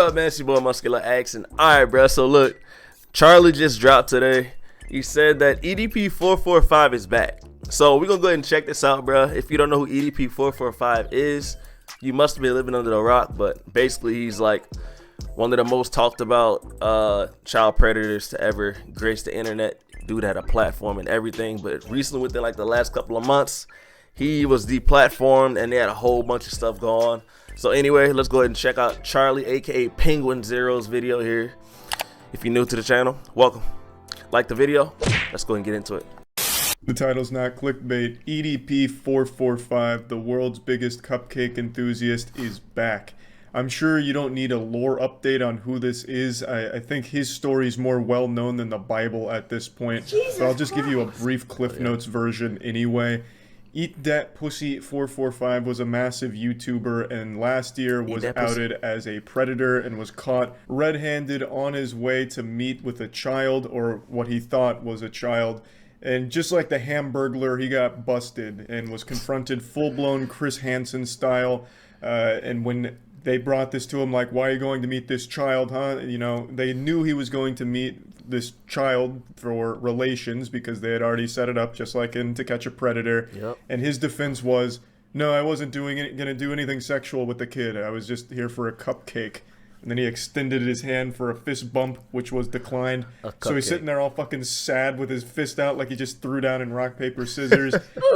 up, man? It's your boy MuscularAxe. And alright, bro. So look, Charlie just dropped today. He said that EDP445 is back. So we're gonna go ahead and check this out, bro. If you don't know who EDP445 is, you must be living under the rock. But basically, he's like one of the most talked about child predators to ever grace the internet. Dude had a platform and everything, but recently, within like the last couple of months, he was deplatformed and they had a whole bunch of stuff going on. So anyway, let's go ahead and check out Charlie, aka Penguin Zero's video here. If you're new to the channel, welcome. Like the video, let's go ahead and get into it. The title's not clickbait. EDP445, the world's biggest cupcake enthusiast, is back. I'm sure you don't need a lore update on who this is. I think his story is more well known than the Bible at this point. But I'll just give you a brief Cliff Notes version anyway. Eat Dat Pussy 445 was a massive YouTuber and last year was outed as a predator and was caught red-handed on his way to meet with a child, or what he thought was a child. And just like the Hamburglar, he got busted and was confronted full-blown Chris Hansen style. And when they brought this to him, like, why are you going to meet this child, huh? You know, they knew he was going to meet this child for relations because they had already set it up, just like in To Catch a Predator. Yep. And his defense was, no, I wasn't gonna do anything sexual with the kid. I was just here for a cupcake. And then he extended his hand for a fist bump, which was declined. So he's sitting there all fucking sad with his fist out like he just threw down in rock, paper, scissors.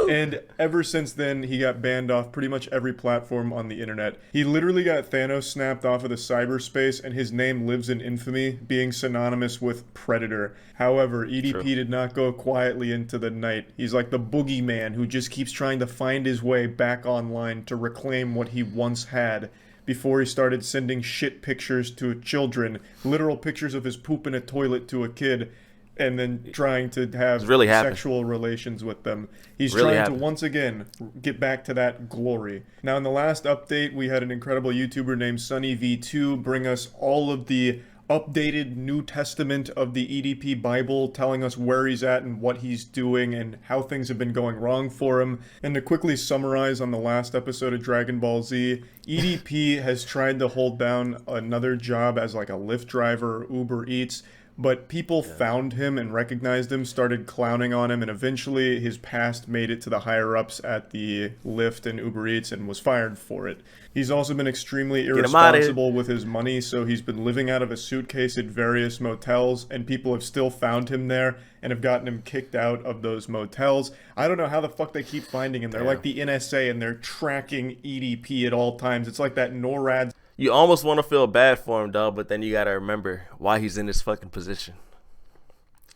And ever since then, he got banned off pretty much every platform on the internet. He literally got Thanos snapped off of the cyberspace, and his name lives in infamy, being synonymous with Predator. However, EDP did not go quietly into the night. He's like the boogeyman who just keeps trying to find his way back online to reclaim what he once had. Before he started sending shit pictures to children, literal pictures of his poop in a toilet to a kid, and then trying to have sexual relations with them. He's trying to once again get back to that glory. Now in the last update, we had an incredible YouTuber named SunnyV2 bring us all of the updated New Testament of the EDP Bible, telling us where he's at and what he's doing and how things have been going wrong for him. And to quickly summarize on the last episode of Dragon Ball Z, EDP has tried to hold down another job as like a Lyft driver or Uber Eats, but people found him and recognized him, started clowning on him, and eventually his past made it to the higher-ups at the Lyft and Uber Eats and was fired for it. He's also been extremely irresponsible with his money, so he's been living out of a suitcase at various motels, and people have still found him there and have gotten him kicked out of those motels. I don't know how the fuck they keep finding him. They're like the NSA, and they're tracking EDP at all times. It's like that NORAD. You almost want to feel bad for him, dog, but then you gotta remember why he's in this fucking position.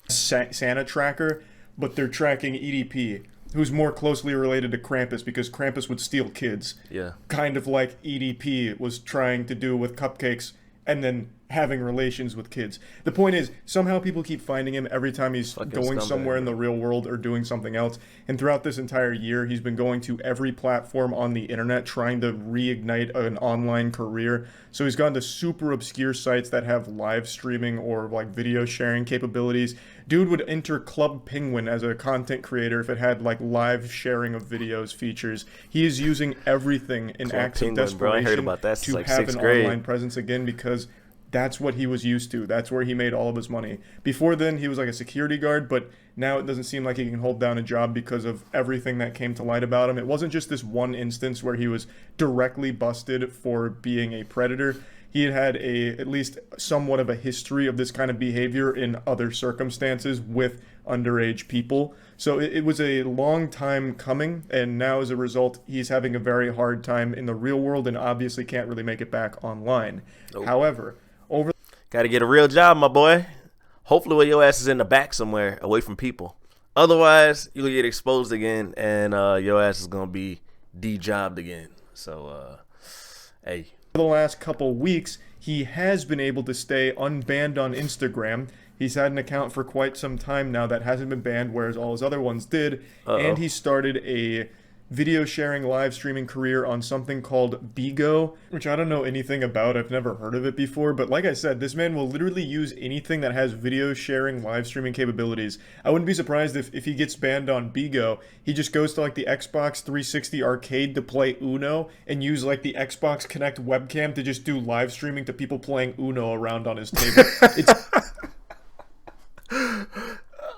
Santa tracker, but they're tracking EDP, who's more closely related to Krampus because Krampus would steal kids. Yeah. Kind of like EDP was trying to do with cupcakes and then having relations with kids. The point is, somehow people keep finding him every time he's going somewhere in the real world or doing something else. And throughout this entire year, he's been going to every platform on the internet trying to reignite an online career. So he's gone to super obscure sites that have live streaming or like video sharing capabilities. Dude would enter Club Penguin as a content creator if it had like live sharing of videos features. He is using everything in acts of desperation to have an online presence again because that's what he was used to. That's where he made all of his money. Before then, he was like a security guard, but now it doesn't seem like he can hold down a job because of everything that came to light about him. It wasn't just this one instance where he was directly busted for being a predator. He had at least somewhat of a history of this kind of behavior in other circumstances with underage people. So it was a long time coming, and now as a result, he's having a very hard time in the real world and obviously can't really make it back online. Nope. However, gotta get a real job, my boy. Hopefully where your ass is in the back somewhere, away from people. Otherwise, you'll get exposed again, and your ass is gonna be de-jobbed again. So, hey. For the last couple weeks, he has been able to stay unbanned on Instagram. He's had an account for quite some time now that hasn't been banned, whereas all his other ones did. And he started a video sharing live streaming career on something called Bigo, which I don't know anything about. I've never heard of it before, but like I said, this man will literally use anything that has video sharing live streaming capabilities. I wouldn't be surprised if he gets banned on Bigo, he just goes to like the Xbox 360 arcade to play Uno and use like the Xbox Connect webcam to just do live streaming to people playing Uno around on his table. It's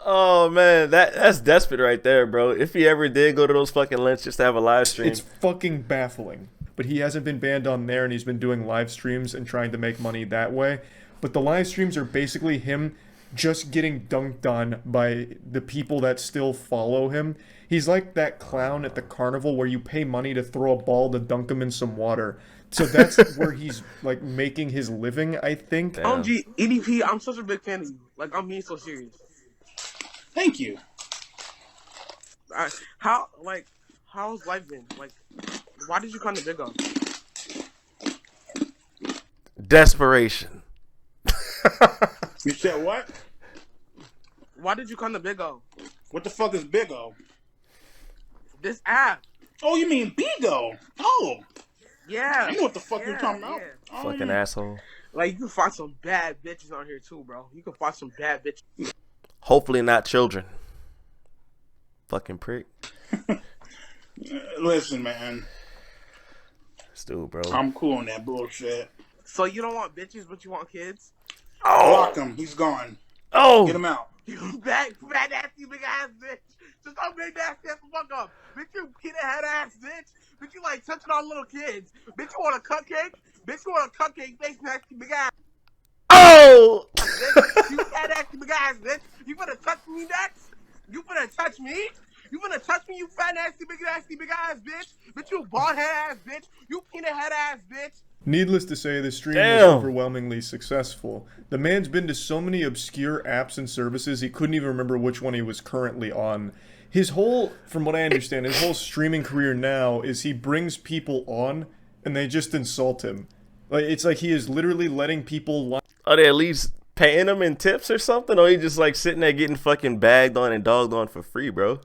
Oh man, that's desperate right there, bro. If he ever did go to those fucking lengths just to have a live stream, it's fucking baffling. But he hasn't been banned on there, and he's been doing live streams and trying to make money that way. But the live streams are basically him just getting dunked on by the people that still follow him. He's like that clown at the carnival where you pay money to throw a ball to dunk him in some water. So that's where he's like making his living, I think. OMG, EDP, I'm such a big fan of you. Like, I'm being so serious. Thank you. How's life been? Like, why did you come to Big O? desperation. You said what? Why did you come to Big O? What the fuck is Big O? This app. Oh, you mean Bigo? Oh, Yeah. I know what the fuck you're talking about. Yeah. Oh, Fucking yeah. asshole. Like, you can find some bad bitches on here too, bro. You can find some bad bitches. Hopefully not children. Fucking prick. Listen, man. Still, bro. I'm cool on that bullshit. So you don't want bitches, but you want kids? Block him. He's gone. Oh! Get him out. You bad nasty big ass bitch. Just don't big nasty ass the fuck up. Bitch, you peanut head ass bitch. Bitch, you like touching on little kids. Bitch, you want a cupcake? Bitch, you want a cupcake face nasty big ass. Oh! Bitch, you fat nasty big ass bitch. You gonna touch me next? You gonna touch me? You gonna touch me, you fat nasty big ass bitch? Bitch, you bald head ass bitch. You peanut head ass bitch. Needless to say, the stream Damn. was overwhelmingly successful. The man's been to so many obscure apps and services, he couldn't even remember which one he was currently on. His whole, from what I understand, his whole streaming career now is he brings people on and they just insult him. Like, it's like he is literally letting people Are they at least paying him in tips or something? Or he just like sitting there getting fucking bagged on and dogged on for free, bro?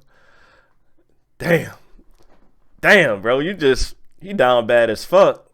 Damn. Damn, bro. You down bad as fuck.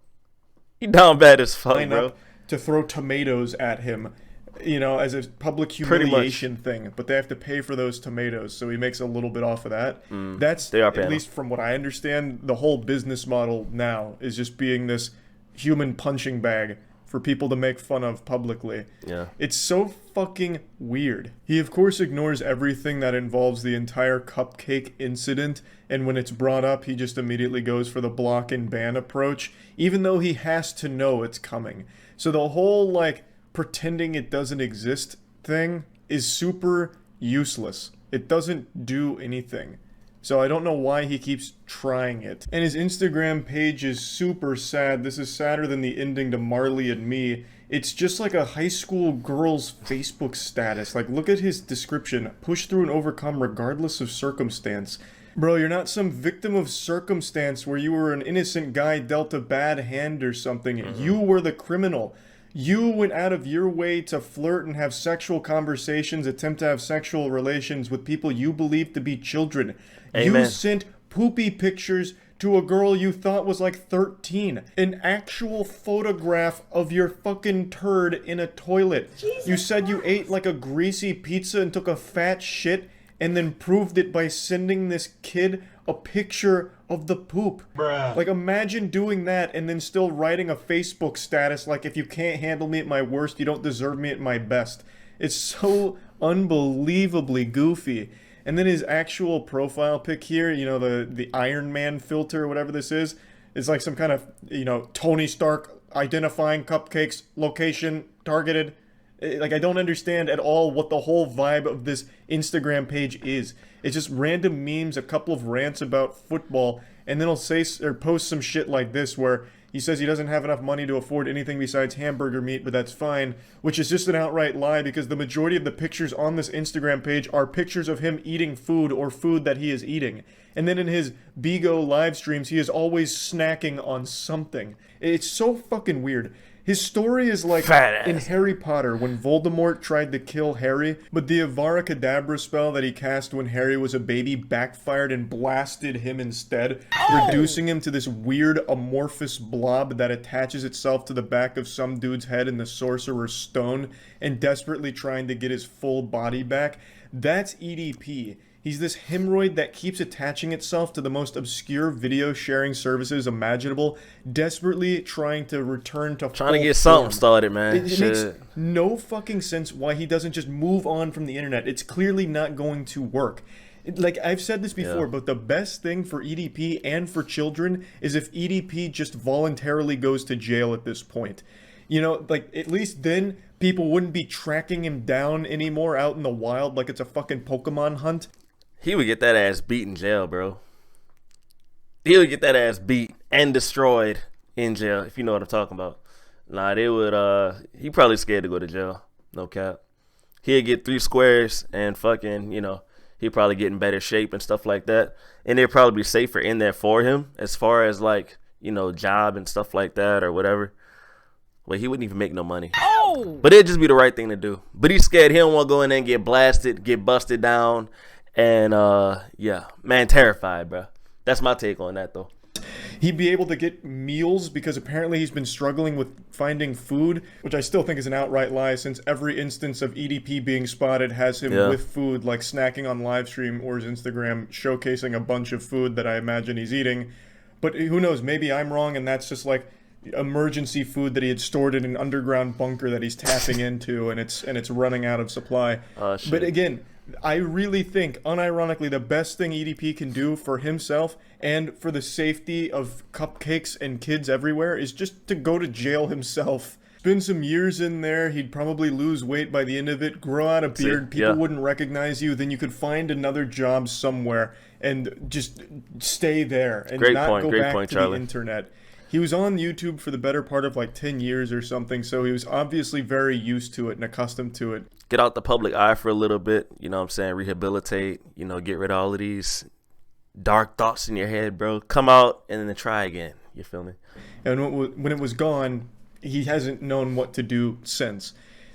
You down bad as fuck, line bro. up to throw tomatoes at him, you know, as a public Pretty much. humiliation thing. But they have to pay for those tomatoes, so he makes a little bit off of that. That's, they are at paying least from what I understand, the whole business model now is just being this human punching bag for people to make fun of publicly. Yeah. It's so fucking weird. He of course ignores everything that involves the entire cupcake incident, and when it's brought up, he just immediately goes for the block and ban approach, even though he has to know it's coming. So the whole, like, pretending it doesn't exist thing is super useless. It doesn't do anything. So I don't know why he keeps trying it. And his Instagram page is super sad. This is sadder than the ending to Marley and Me. It's just like a high school girl's Facebook status. Like, look at his description. Push through and overcome regardless of circumstance. Bro, you're not some victim of circumstance where you were an innocent guy dealt a bad hand or something. You were the criminal. You went out of your way to flirt and have sexual conversations, attempt to have sexual relations with people you believed to be children. Amen. You sent poopy pictures to a girl you thought was like 13. An actual photograph of your fucking turd in a toilet. You said you ate like a greasy pizza and took a fat shit and then proved it by sending this kid a picture of the poop. Bruh. Like, imagine doing that and then still writing a Facebook status like, if you can't handle me at my worst, you don't deserve me at my best. It's so unbelievably goofy. And then his actual profile pic here, you know, the Iron Man filter or whatever this is like some kind of, you know, Tony Stark identifying cupcakes, location, targeted. Like, I don't understand at all what the whole vibe of this Instagram page is. It's just random memes, a couple of rants about football, and then he'll say or post some shit like this where he says he doesn't have enough money to afford anything besides hamburger meat, but that's fine, which is just an outright lie because the majority of the pictures on this Instagram page are pictures of him eating food or food that he is eating. And then in his Bigo live streams, he is always snacking on something. It's so fucking weird. His story is like Fat in ass. Harry Potter when Voldemort tried to kill Harry, but the Avada Kedavra spell that he cast when Harry was a baby backfired and blasted him instead, reducing him to this weird amorphous blob that attaches itself to the back of some dude's head in the Sorcerer's Stone and desperately trying to get his full body back. That's EDP. He's this hemorrhoid that keeps attaching itself to the most obscure video sharing services imaginable, desperately trying to return to Trying to full get something form. started, man. It makes no fucking sense why he doesn't just move on from the internet. It's clearly not going to work. Like, I've said this before, but the best thing for EDP and for children is if EDP just voluntarily goes to jail at this point. You know, like, at least then people wouldn't be tracking him down anymore out in the wild like it's a fucking Pokemon hunt. He would get that ass beat in jail, bro. He would get that ass beat and destroyed in jail, if you know what I'm talking about. Nah, they would, he probably scared to go to jail. No cap. He'd get 3 squares and fucking, you know, he'd probably get in better shape and stuff like that. And they'd probably be safer in there for him as far as, like, you know, job and stuff like that or whatever. Well, he wouldn't even make no money. Oh! But it'd just be the right thing to do. But he's scared. He don't want to go in there and get blasted, get busted down. And, yeah, man, terrified, bro. That's my take on that, though. He'd be able to get meals because apparently he's been struggling with finding food, which I still think is an outright lie since every instance of EDP being spotted has him with food, like snacking on live stream or his Instagram showcasing a bunch of food that I imagine he's eating. But who knows, maybe I'm wrong and that's just like emergency food that he had stored in an underground bunker that he's tapping into and it's running out of supply. But again, I really think, unironically, the best thing EDP can do for himself and for the safety of cupcakes and kids everywhere is just to go to jail himself. Spend some years in there, he'd probably lose weight by the end of it, grow out a beard, people wouldn't recognize you, then you could find another job somewhere and just stay there and not go back to the internet. He was on YouTube for the better part of like 10 years or something, so he was obviously very used to it and accustomed to it. Get out the public eye for a little bit, you know what I'm saying? Rehabilitate, you know, get rid of all of these dark thoughts in your head, bro. Come out and then try again. You feel me? And when it was gone, he hasn't known what to do since.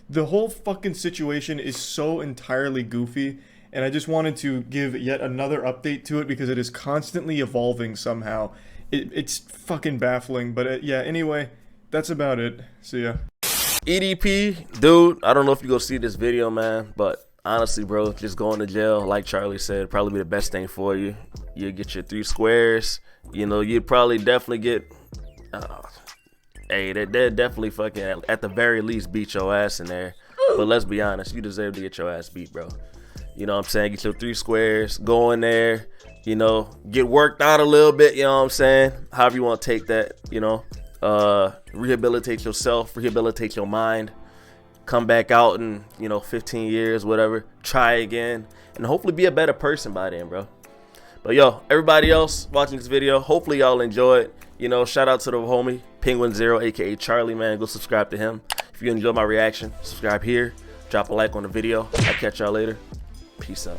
The whole fucking situation is so entirely goofy, and I just wanted to give yet another update to it because it is constantly evolving somehow. It's fucking baffling, but yeah, anyway, that's about it. See ya. EDP, dude, I don't know if you go see this video, man, but honestly, bro, just going to jail, like Charlie said, probably be the best thing for you. You'll get your 3 squares. You know, you'd probably definitely get, hey, they're definitely fucking, at the very least, beat your ass in there. But let's be honest, you deserve to get your ass beat, bro. You know what I'm saying? Get your 3 squares, go in there, you know, get worked out a little bit, you know what I'm saying? However you want to take that, you know. Rehabilitate yourself, rehabilitate your mind, come back out in, you know, 15 years, whatever, try again, and hopefully be a better person by then, bro. But yo, everybody else watching this video, hopefully y'all enjoyed. You know, shout out to the homie Penguin Zero, aka Charlie, man. Go subscribe to him. If you enjoyed my reaction, subscribe here, drop a like on the video. I'll catch y'all later. Peace out.